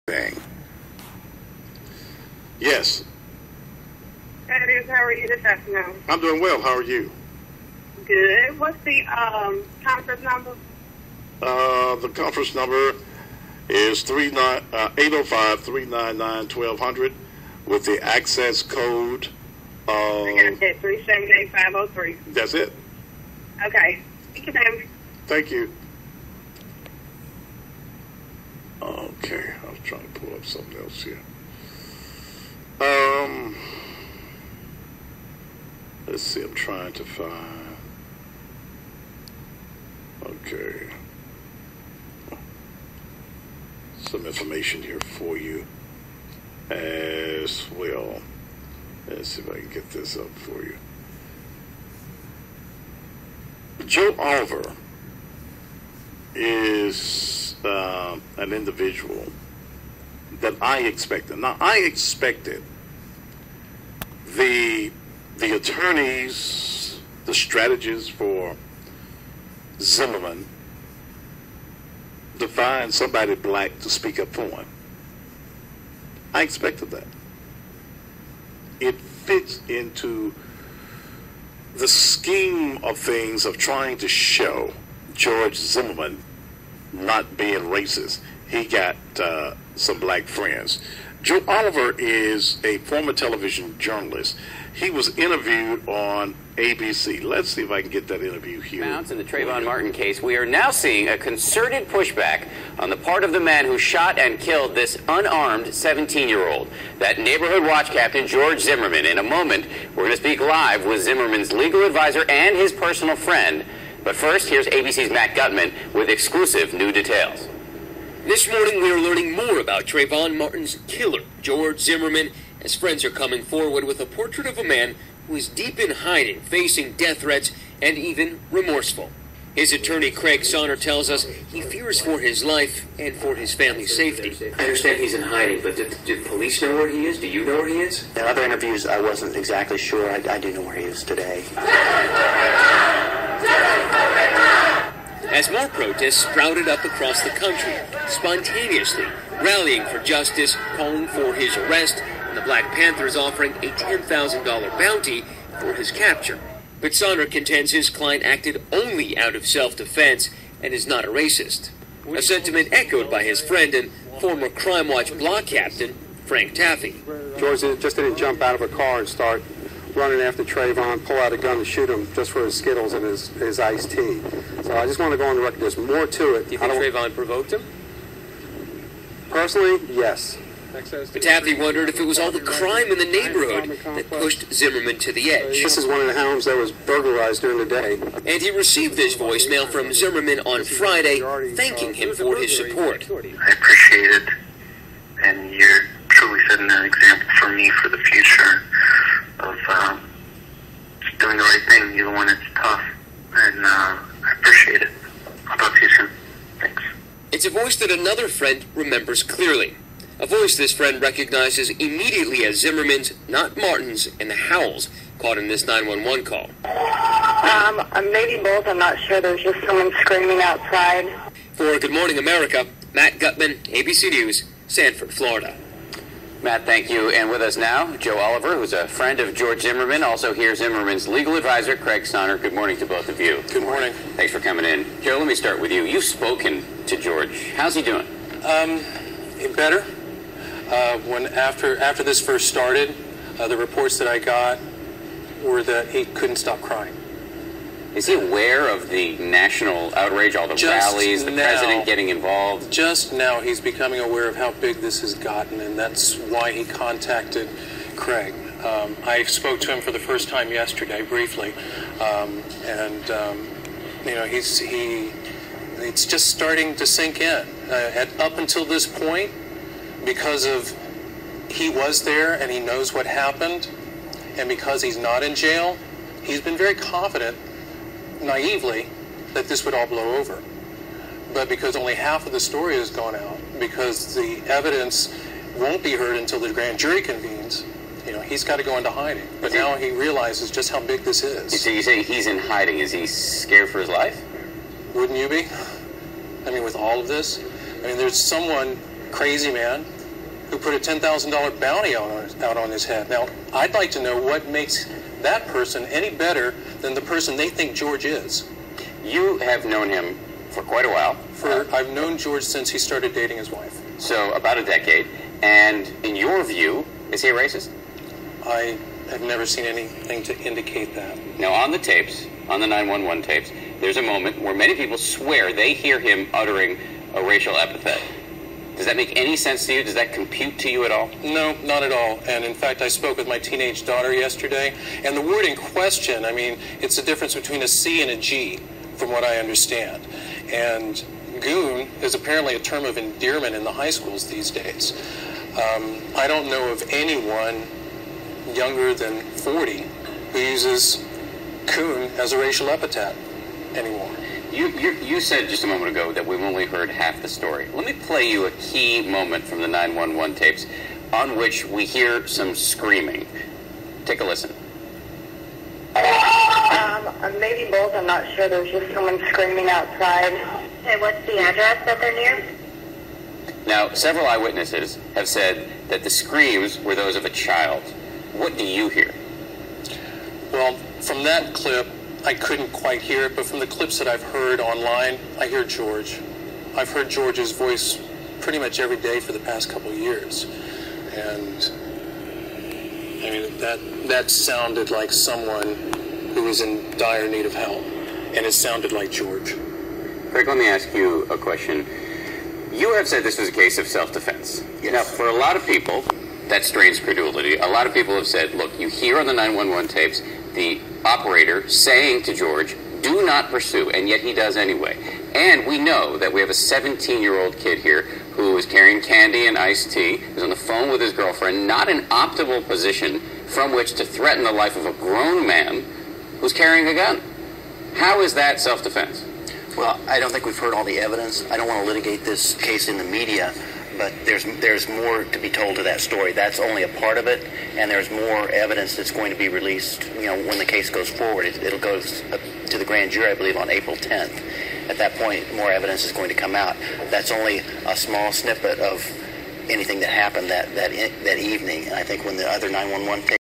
thing. Yes. Thaddeus, how are you this afternoon? I'm doing well. How are you? Good. What's the conference number? The conference number is 805-399-1200 with the access code. I got that 378503. That's it. Okay. Thank you, ma'am. Thank you. Okay, I was trying to pull up something else here. Let's see, I'm trying to find. Okay. Some information here for you as well. Let's see if I can get this up for you. Joe Oliver is an individual that I expected. Now, I expected the attorneys, the strategists for Zimmerman to find somebody black to speak up for him. I expected that. It fits into the scheme of things of trying to show George Zimmerman not being racist. He got some black friends. Joe Oliver is a former television journalist. He was interviewed on ABC. Let's see if I can get that interview here. In the Trayvon Martin case, we are now seeing a concerted pushback on the part of the man who shot and killed this unarmed 17-year-old. That neighborhood watch captain, George Zimmerman. In a moment, we're going to speak live with Zimmerman's legal advisor and his personal friend. But first, here's ABC's Matt Gutman with exclusive new details. This morning, we are learning more about Trayvon Martin's killer, George Zimmerman, as friends are coming forward with a portrait of a man who is deep in hiding, facing death threats, and even remorseful. His attorney, Craig Sonner, tells us he fears for his life and for his family's safety. I understand he's in hiding, but do police know where he is? Do you know where he is? In other interviews, I wasn't exactly sure. I do know where he is today. As more protests sprouted up across the country, spontaneously rallying for justice, calling for his arrest, and the Black Panthers offering a $10,000 bounty for his capture. But Sonner contends his client acted only out of self-defense and is not a racist. A sentiment echoed by his friend and former Crime Watch block captain, Frank Taffy. George just didn't jump out of a car and start running after Trayvon, pull out a gun to shoot him just for his Skittles and his iced tea. So I just want to go on the record. There's more to it. Do you think Trayvon provoked him? Personally, yes. But Taffy wondered if it was all the crime in the neighborhood that pushed Zimmerman to the edge. This is one of the homes that was burglarized during the day. And he received this voicemail from Zimmerman on Friday, thanking him for his support. I appreciate it, and you're truly setting an example for me for the future of just doing the right thing, even when it's tough. And I appreciate it. I'll talk to you soon. Thanks. It's a voice that another friend remembers clearly. A voice this friend recognizes immediately as Zimmerman's, not Martin's, and the howls caught in this 911 call. Maybe both. I'm not sure. There's just someone screaming outside. For Good Morning America, Matt Gutman, ABC News, Sanford, Florida. Matt, thank you. And with us now, Joe Oliver, who's a friend of George Zimmerman, also here Zimmerman's legal advisor, Craig Sonner. Good morning to both of you. Good morning. Thanks for coming in. Joe, let me start with you. You've spoken to George. How's he doing? Better. After this first started, the reports that I got were that he couldn't stop crying. Is he aware of the national outrage, all the rallies, the president getting involved? Just now he's becoming aware of how big this has gotten, and that's why he contacted Craig. I spoke to him for the first time yesterday, briefly, it's just starting to sink in. Up until this point, because of he was there and he knows what happened, and because he's not in jail, he's been very confident, naively, that this would all blow over. But because only half of the story has gone out, because the evidence won't be heard until the grand jury convenes, he's got to go into hiding. But now he realizes just how big this is. So you say he's in hiding. Is he scared for his life? Wouldn't you be? I mean, with all of this? I mean, there's someone, crazy man, who put a $10,000 bounty out on his head. Now, I'd like to know what makes that person any better than the person they think George is. You have known him for quite a while. I've known George since he started dating his wife. So about a decade. And in your view, is he a racist? I have never seen anything to indicate that. Now, on the tapes, on the 911 tapes, there's a moment where many people swear they hear him uttering a racial epithet. Does that make any sense to you? Does that compute to you at all? No, not at all. And in fact, I spoke with my teenage daughter yesterday, and the word in question, I mean, it's the difference between a C and a G, from what I understand. And goon is apparently a term of endearment in the high schools these days. I don't know of anyone younger than 40 who uses coon as a racial epithet anymore. You said just a moment ago that we've only heard half the story. Let me play you a key moment from the 911 tapes on which we hear some screaming. Take a listen. Maybe both. I'm not sure. There's just someone screaming outside. Okay, what's the address that they're near? Now, several eyewitnesses have said that the screams were those of a child. What do you hear? Well, from that clip, I couldn't quite hear it, but from the clips that I've heard online, I hear George. I've heard George's voice pretty much every day for the past couple of years. And, I mean, that sounded like someone who was in dire need of help. And it sounded like George. Craig, let me ask you a question. You have said this was a case of self-defense. Yes. Now, for a lot of people, that strains credulity. A lot of people have said, look, you hear on the 911 tapes the operator saying to George, do not pursue, and yet he does anyway. And we know that we have a 17-year-old kid here who is carrying candy and iced tea, who's on the phone with his girlfriend, not an optimal position from which to threaten the life of a grown man who's carrying a gun. How is that self-defense? Well, I don't think we've heard all the evidence. I don't want to litigate this case in the media, but there's more to be told to that story. That's only a part of it, and there's more evidence that's going to be released, when the case goes forward. It'll go to the grand jury, I believe, on April 10th. At that point, more evidence is going to come out. That's only a small snippet of anything that happened that evening. And I think when the other 911